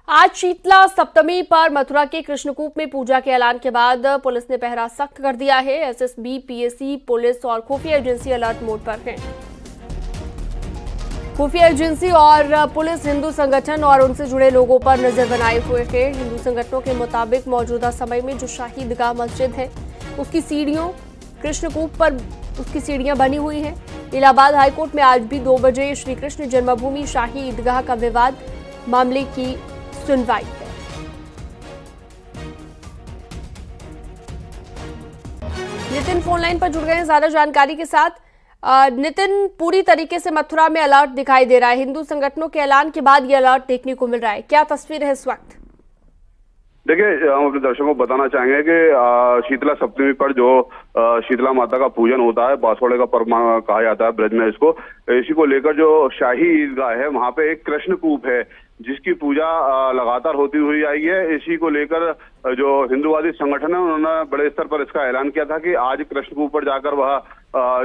आज शीतला सप्तमी पर मथुरा के कृष्णकूप में पूजा के ऐलान के बाद पुलिस ने पहरा सख्त कर दिया है। एसएसबी, पीएसी, पुलिस और खुफिया एजेंसी अलर्ट मोड पर हैं। खुफिया एजेंसी और पुलिस हिंदू संगठन और उनसे जुड़े लोगों पर नजर बनाए हुए हैं। हिंदू संगठनों के मुताबिक मौजूदा समय में जो शाही ईदगाह मस्जिद है उसकी सीढ़ियों कृष्णकूप पर उसकी सीढ़ियां बनी हुई हैं। इलाहाबाद हाईकोर्ट में आज भी 2 बजे श्री कृष्ण जन्मभूमि शाही ईदगाह का विवाद मामले की सुनवाई है। नितिन फोन लाइन पर जुड़ गए हैं ज्यादा जानकारी के साथ। नितिन, पूरी तरीके से मथुरा में अलर्ट दिखाई दे रहा है। हिंदू संगठनों के ऐलान के बाद ये अलर्ट देखने को मिल रहा है, क्या तस्वीर है इस वक्त? देखिए, हम अपने दर्शकों को बताना चाहेंगे कि शीतला सप्तमी पर जो शीतला माता का पूजन होता है, बांसवाड़े का पर्व कहा जाता है ब्रज में इसको, इसी को लेकर जो शाही ईदगाह है वहां पे एक कृष्णकूप है जिसकी पूजा लगातार होती हुई आई है। इसी को लेकर जो हिंदूवादी संगठन है उन्होंने बड़े स्तर पर इसका ऐलान किया था कि आज कृष्णकूप पर जाकर वह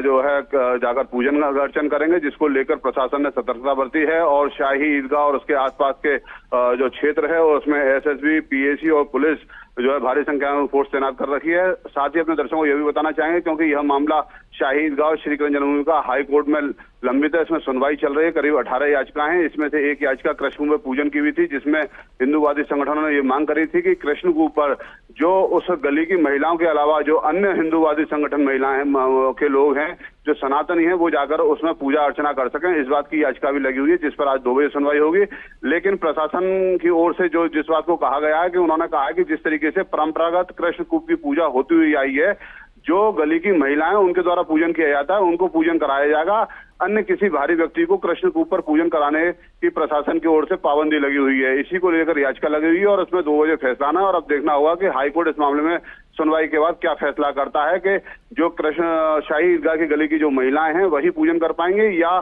जो है जाकर पूजन अर्चन करेंगे, जिसको लेकर प्रशासन ने सतर्कता बरती है और शाही ईदगाह और उसके आसपास के जो क्षेत्र है उसमें एसएसबी, पीएसी और पुलिस जो है भारी संख्या में फोर्स तैनात कर रखी है। साथ ही अपने दर्शकों को यह भी बताना चाहेंगे क्योंकि यह मामला शाही ईदगाह श्री कृष्ण जन्मभूमि का हाई कोर्ट में लंबित है, इसमें सुनवाई चल रही है। करीब 18 याचिकाएं हैं, इसमें से एक याचिका कृष्णकूप में पूजन की हुई थी जिसमें हिंदूवादी संगठनों ने ये मांग करी थी कि कृष्णकूप पर जो उस गली की महिलाओं के अलावा जो अन्य हिंदूवादी संगठन महिलाएं के लोग हैं जो सनातनी हैं वो जाकर उसमें पूजा अर्चना कर सकें। इस बात की याचिका भी लगी हुई है जिस पर आज 2 बजे सुनवाई होगी। लेकिन प्रशासन की ओर से जो जिस बात को कहा गया है कि उन्होंने कहा है कि जिस तरीके से परंपरागत कृष्णकूप की पूजा होती हुई आई है, जो गली की महिलाएं उनके द्वारा पूजन किया जाता है उनको पूजन कराया जाएगा। अन्य किसी भारी व्यक्ति को कृष्णकूप पर पूजन कराने की प्रशासन की ओर से पाबंदी लगी हुई है। इसी को लेकर याचिका लगी हुई है और उसमें 2 बजे फैसला आना है और अब देखना होगा कि हाईकोर्ट इस मामले में सुनवाई के बाद क्या फैसला करता है कि जो कृष्ण शाही ईदगाह की गली की जो महिलाएं हैं वही पूजन कर पाएंगे या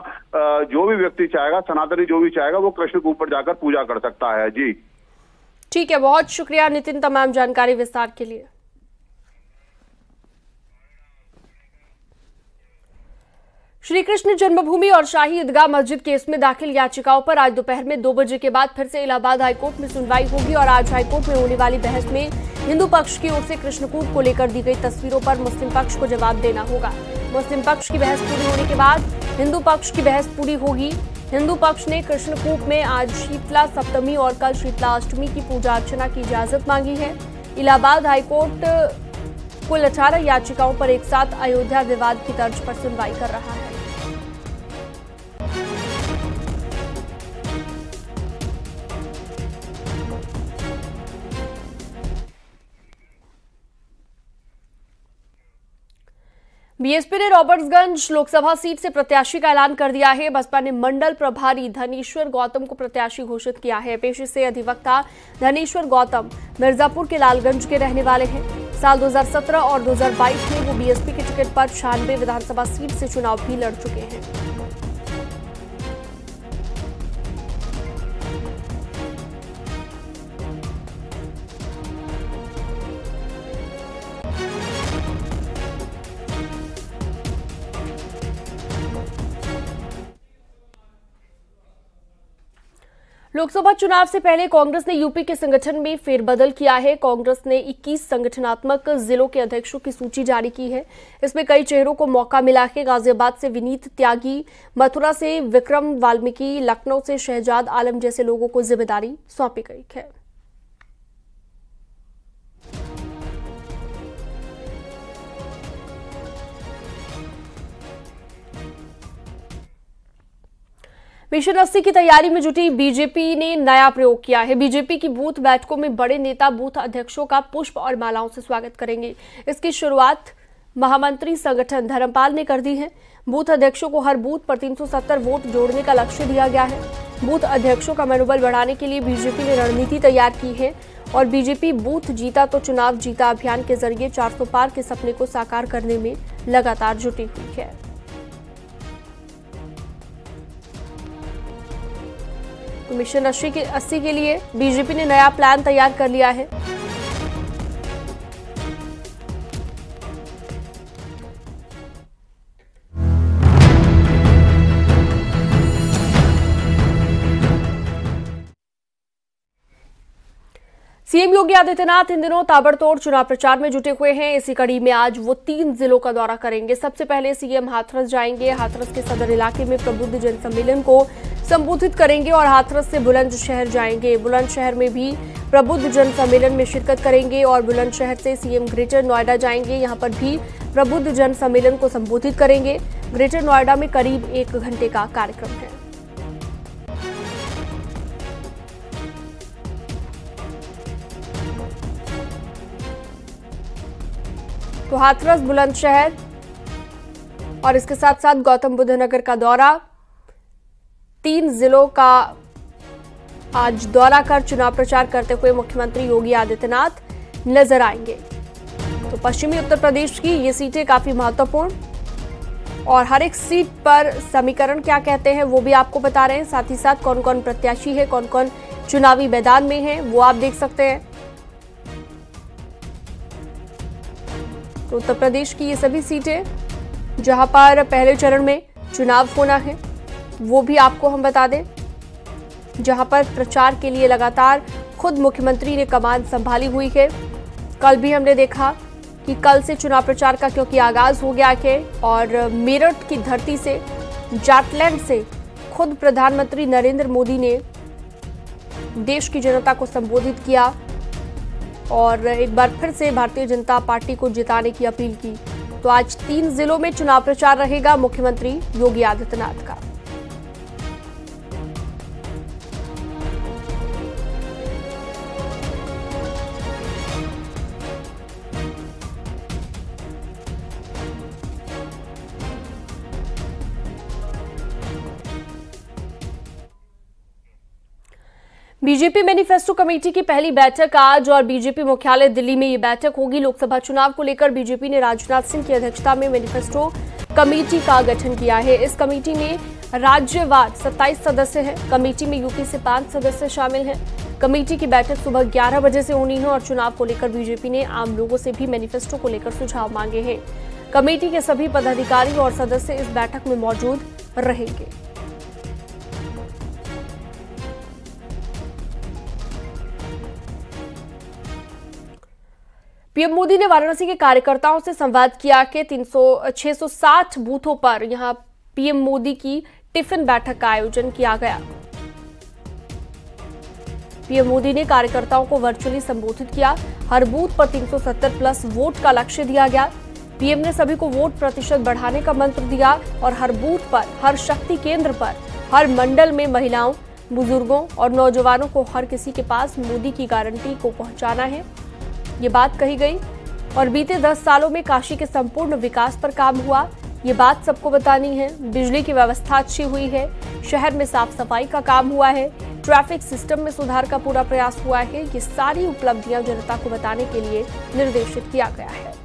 जो भी व्यक्ति चाहेगा, सनातनी जो भी चाहेगा वो कृष्णकूप पर जाकर पूजा कर सकता है। जी ठीक है, बहुत शुक्रिया नितिन तमाम जानकारी विस्तार के लिए। श्री कृष्ण जन्मभूमि और शाही ईदगाह मस्जिद केस में दाखिल याचिकाओं पर आज दोपहर में 2 बजे के बाद फिर से इलाहाबाद हाईकोर्ट में सुनवाई होगी और आज हाईकोर्ट में होने वाली बहस में हिंदू पक्ष की ओर से कृष्णकूप को लेकर दी गई तस्वीरों पर मुस्लिम पक्ष को जवाब देना होगा। मुस्लिम पक्ष की बहस पूरी होने के बाद हिंदू पक्ष की बहस पूरी होगी। हिंदू पक्ष ने कृष्णकूप में आज शीतला सप्तमी और कल शीतला अष्टमी की पूजा अर्चना की इजाजत मांगी है। इलाहाबाद हाईकोर्ट कुल 18 याचिकाओं पर एक साथ अयोध्या विवाद की तर्ज पर सुनवाई कर रहा है। बीएसपी ने रॉबर्ट्सगंज लोकसभा सीट से प्रत्याशी का ऐलान कर दिया है। बसपा ने मंडल प्रभारी धनेश्वर गौतम को प्रत्याशी घोषित किया है। पेशे से अधिवक्ता धनेश्वर गौतम मिर्जापुर के लालगंज के रहने वाले हैं। साल 2017 और 2022 में वो बीएसपी के टिकट पर 96 विधानसभा सीट से चुनाव भी लड़ चुके हैं। लोकसभा चुनाव से पहले कांग्रेस ने यूपी के संगठन में फेरबदल किया है। कांग्रेस ने 21 संगठनात्मक जिलों के अध्यक्षों की सूची जारी की है। इसमें कई चेहरों को मौका मिला है। गाजियाबाद से विनीत त्यागी, मथुरा से विक्रम वाल्मीकि, लखनऊ से शहजाद आलम जैसे लोगों को जिम्मेदारी सौंपी गई है। मिशन 80 की तैयारी में जुटी बीजेपी ने नया प्रयोग किया है। बीजेपी की बूथ बैठकों में बड़े नेता बूथ अध्यक्षों का पुष्प और मालाओं से स्वागत करेंगे। इसकी शुरुआत महामंत्री संगठन धर्मपाल ने कर दी है। बूथ अध्यक्षों को हर बूथ पर 370 वोट जोड़ने का लक्ष्य दिया गया है। बूथ अध्यक्षों का मनोबल बढ़ाने के लिए बीजेपी ने रणनीति तैयार की है और बीजेपी बूथ जीता तो चुनाव जीता अभियान के जरिए 400 पार के सपने को साकार करने में लगातार जुटी हुई है। मिशन 80 के लिए बीजेपी ने नया प्लान तैयार कर लिया है। सीएम योगी आदित्यनाथ इन दिनों ताबड़तोड़ चुनाव प्रचार में जुटे हुए हैं। इसी कड़ी में आज वो 3 जिलों का दौरा करेंगे। सबसे पहले सीएम हाथरस जाएंगे। हाथरस के सदर इलाके में प्रबुद्ध जन सम्मेलन को संबोधित करेंगे और हाथरस से बुलंदशहर जाएंगे। बुलंदशहर में भी प्रबुद्ध जन सम्मेलन में शिरकत करेंगे और बुलंदशहर से सीएम ग्रेटर नोएडा जाएंगे। यहां पर भी प्रबुद्ध जन सम्मेलन को संबोधित करेंगे। ग्रेटर नोएडा में करीब 1 घंटे का कार्यक्रम है। तो हाथरस, बुलंदशहर और इसके साथ साथ गौतम बुद्ध नगर का दौरा, 3 जिलों का आज दौरा कर चुनाव प्रचार करते हुए मुख्यमंत्री योगी आदित्यनाथ नजर आएंगे। तो पश्चिमी उत्तर प्रदेश की ये सीटें काफी महत्वपूर्ण और हर एक सीट पर समीकरण क्या कहते हैं वो भी आपको बता रहे हैं। साथ ही साथ कौन कौन प्रत्याशी है, कौन कौन चुनावी मैदान में है, वो आप देख सकते हैं। तो उत्तर प्रदेश की ये सभी सीटें जहां पर पहले चरण में चुनाव होना है वो भी आपको हम बता दें, जहां पर प्रचार के लिए लगातार खुद मुख्यमंत्री ने कमान संभाली हुई है। कल भी हमने देखा कि कल से चुनाव प्रचार का क्योंकि आगाज हो गया है और मेरठ की धरती से, जाटलैंड से खुद प्रधानमंत्री नरेंद्र मोदी ने देश की जनता को संबोधित किया और एक बार फिर से भारतीय जनता पार्टी को जिताने की अपील की। तो आज 3 जिलों में चुनाव प्रचार रहेगा मुख्यमंत्री योगी आदित्यनाथ का। बीजेपी मैनिफेस्टो कमेटी की पहली बैठक आज और बीजेपी मुख्यालय दिल्ली में ये बैठक होगी। लोकसभा चुनाव को लेकर बीजेपी ने राजनाथ सिंह की अध्यक्षता में मैनिफेस्टो कमेटी का गठन किया है। इस कमेटी में राज्यवार 27 सदस्य हैं। कमेटी में यूपी से 5 सदस्य शामिल हैं। कमेटी की बैठक सुबह 11 बजे से होनी है और चुनाव को लेकर बीजेपी ने आम लोगों से भी मैनिफेस्टो को लेकर सुझाव मांगे हैं। कमेटी के सभी पदाधिकारी और सदस्य इस बैठक में मौजूद रहेंगे। पीएम मोदी ने वाराणसी के कार्यकर्ताओं से संवाद किया कि 660 बूथों पर यहां पीएम मोदी की टिफिन बैठक का आयोजन किया गया। पीएम मोदी ने कार्यकर्ताओं को वर्चुअली संबोधित किया। हर बूथ पर 370 प्लस वोट का लक्ष्य दिया गया। पीएम ने सभी को वोट प्रतिशत बढ़ाने का मंत्र दिया और हर बूथ पर, हर शक्ति केंद्र पर, हर मंडल में महिलाओं, बुजुर्गों और नौजवानों को हर किसी के पास मोदी की गारंटी को पहुंचाना है, ये बात कही गई। और बीते 10 सालों में काशी के संपूर्ण विकास पर काम हुआ, ये बात सबको बतानी है। बिजली की व्यवस्था अच्छी हुई है, शहर में साफ सफाई का काम हुआ है, ट्रैफिक सिस्टम में सुधार का पूरा प्रयास हुआ है। ये सारी उपलब्धियां जनता को बताने के लिए निर्देशित किया गया है।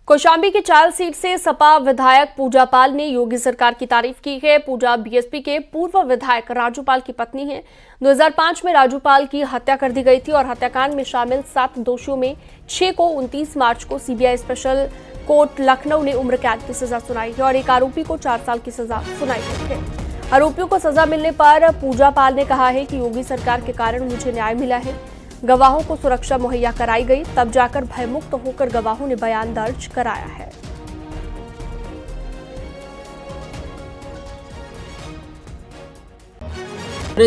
कौशाम्बी की चायल सीट से सपा विधायक पूजा पाल ने योगी सरकार की तारीफ की है। पूजा बीएसपी के पूर्व विधायक राजू पाल की पत्नी है। 2005 में राजू पाल की हत्या कर दी गई थी और हत्याकांड में शामिल 7 दोषियों में 6 को 29 मार्च को सीबीआई स्पेशल कोर्ट लखनऊ ने उम्र कैद की सजा सुनाई है और एक आरोपी को 4 साल की सजा सुनाई गई है। आरोपियों को सजा मिलने पर पूजा पाल ने कहा है कि योगी सरकार के कारण मुझे न्याय मिला है। गवाहों को सुरक्षा मुहैया कराई गई, तब जाकर भयमुक्त होकर गवाहों ने बयान दर्ज कराया है।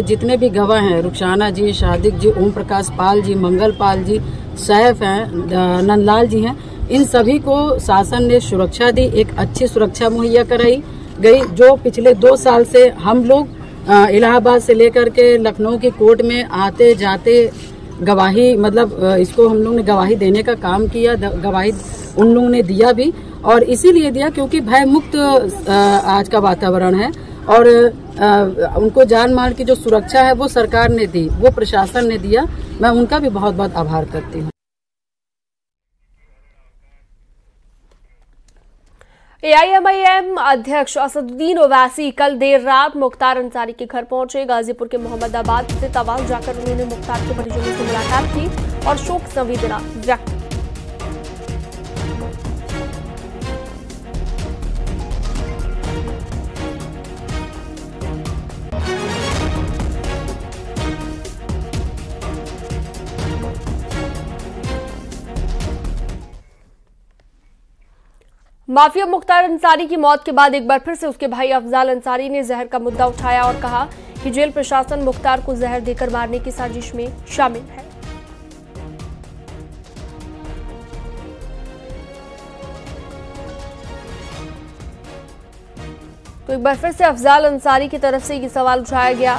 जितने भी गवाह हैं, रुखसाना जी, शादिक जी, ओम प्रकाश पाल जी, मंगल पाल जी, सैफ हैं, नंदलाल जी हैं, इन सभी को शासन ने सुरक्षा दी, एक अच्छी सुरक्षा मुहैया कराई गई। जो पिछले 2 साल से हम लोग इलाहाबाद से लेकर के लखनऊ की कोर्ट में आते जाते गवाही, मतलब इसको हम लोग ने गवाही देने का काम किया। गवाही उन लोगों ने दिया भी, और इसीलिए दिया क्योंकि भय मुक्त आज का वातावरण है और उनको जान माल की जो सुरक्षा है वो सरकार ने दी, वो प्रशासन ने दिया। मैं उनका भी बहुत बहुत आभार करती हूँ। AIMIM अध्यक्ष असदुद्दीन ओवैसी कल देर रात मुख्तार अंसारी के घर पहुंचे। गाजीपुर के मोहम्मदाबाद से तवाल जाकर उन्होंने मुख्तार के परिजनों से मुलाकात की और शोक संवेदना व्यक्त की। माफिया मुख्तार अंसारी की मौत के बाद एक बार फिर से उसके भाई अफजाल अंसारी ने जहर का मुद्दा उठाया और कहा कि जेल प्रशासन मुख्तार को जहर देकर मारने की साजिश में शामिल है। तो एक बार फिर से अफजाल अंसारी की तरफ से ये सवाल उठाया गया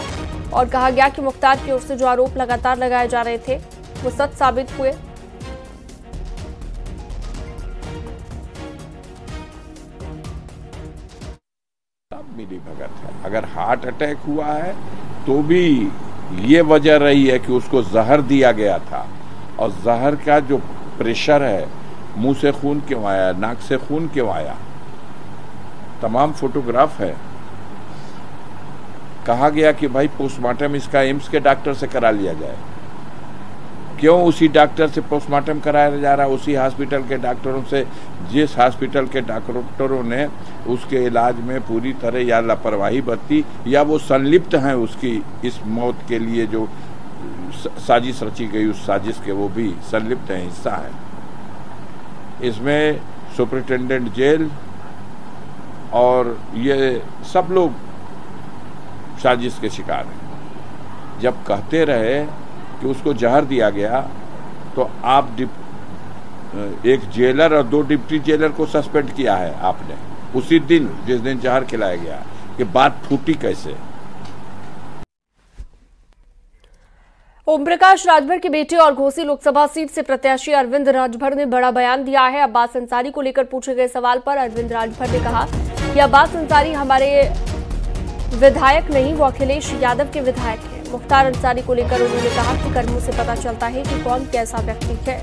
और कहा गया कि मुख्तार की ओर से जो आरोप लगातार लगाए जा रहे थे वो सच साबित हुए। मिली भगत है। अगर हार्ट अटैक हुआ है तो भी ये वजह रही है कि उसको जहर दिया गया था और जहर का जो प्रेशर है, मुंह से खून क्यों आया, नाक से खून क्यों आया, तमाम फोटोग्राफ है। कहा गया कि भाई पोस्टमार्टम इसका एम्स के डॉक्टर से करा लिया जाए। क्यों उसी डॉक्टर से पोस्टमार्टम कराया जा रहा है, उसी हॉस्पिटल के डॉक्टरों से जिस हॉस्पिटल के डॉक्टरों ने उसके इलाज में पूरी तरह या लापरवाही बरती या वो संलिप्त हैं उसकी इस मौत के लिए जो साजिश रची गई उस साजिश के, वो भी संलिप्त हैं, हिस्सा है इसमें। सुपरिटेंडेंट जेल और ये सब लोग साजिश के शिकार हैं। जब कहते रहे कि उसको जहर दिया गया तो आप एक जेलर और 2 डिप्टी जेलर को सस्पेंड किया है आपने उसी दिन जिस दिन जहर खिलाया गया। ये बात फूटी कैसे? ओम प्रकाश राजभर के बेटे और घोसी लोकसभा सीट से प्रत्याशी अरविंद राजभर ने बड़ा बयान दिया है। अब्बास अंसारी को लेकर पूछे गए सवाल पर अरविंद राजभर ने कहा कि अब्बास अंसारी हमारे विधायक नहीं, वो अखिलेश यादव के विधायक हैं। मुख्तार अंसारी को लेकर उन्होंने कहा कि कर्मों से पता चलता है कि कौन कैसा व्यक्ति है।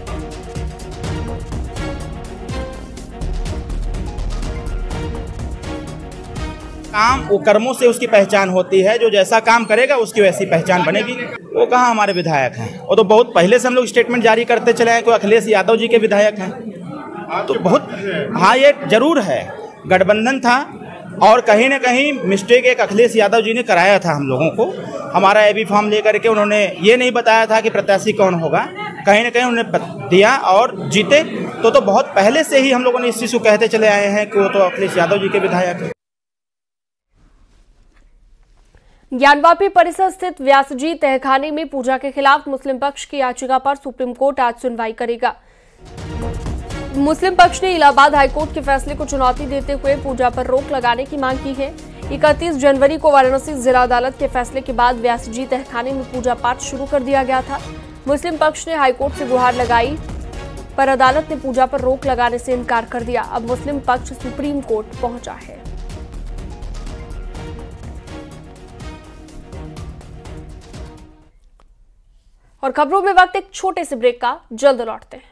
काम वो कर्मों से उसकी पहचान होती है, जो जैसा काम करेगा उसकी वैसी पहचान बनेगी। वो कहाँ हमारे विधायक हैं, वो तो बहुत पहले से हम लोग स्टेटमेंट जारी करते चले हैं कि अखिलेश यादव जी के विधायक हैं। तो बहुत हाँ, ये जरूर है गठबंधन था और कहीं ना कहीं मिस्टेक एक अखिलेश यादव जी ने कराया था हम लोगों को। हमारा एबी फॉर्म लेकर के उन्होंने ये नहीं बताया था कि प्रत्याशी कौन होगा, कहीं ना कहीं उन्होंने दिया और जीते। तो बहुत पहले से ही हम लोगों ने इस चीज़ को कहते चले आए हैं कि वो तो अखिलेश यादव जी के विधायक हैं। ज्ञानवापी परिसर स्थित व्यासजी तहखाने में पूजा के खिलाफ मुस्लिम पक्ष की याचिका पर सुप्रीम कोर्ट आज सुनवाई करेगा। मुस्लिम पक्ष ने इलाहाबाद हाईकोर्ट के फैसले को चुनौती देते हुए पूजा पर रोक लगाने की मांग की है। 31 जनवरी को वाराणसी जिला अदालत के फैसले के बाद व्यासजी तहखाने में पूजा पाठ शुरू कर दिया गया था। मुस्लिम पक्ष ने हाईकोर्ट से गुहार लगाई पर अदालत ने पूजा पर रोक लगाने से इनकार कर दिया। अब मुस्लिम पक्ष सुप्रीम कोर्ट पहुंचा है। और खबरों में वक्त एक छोटे से ब्रेक का, जल्द लौटते हैं।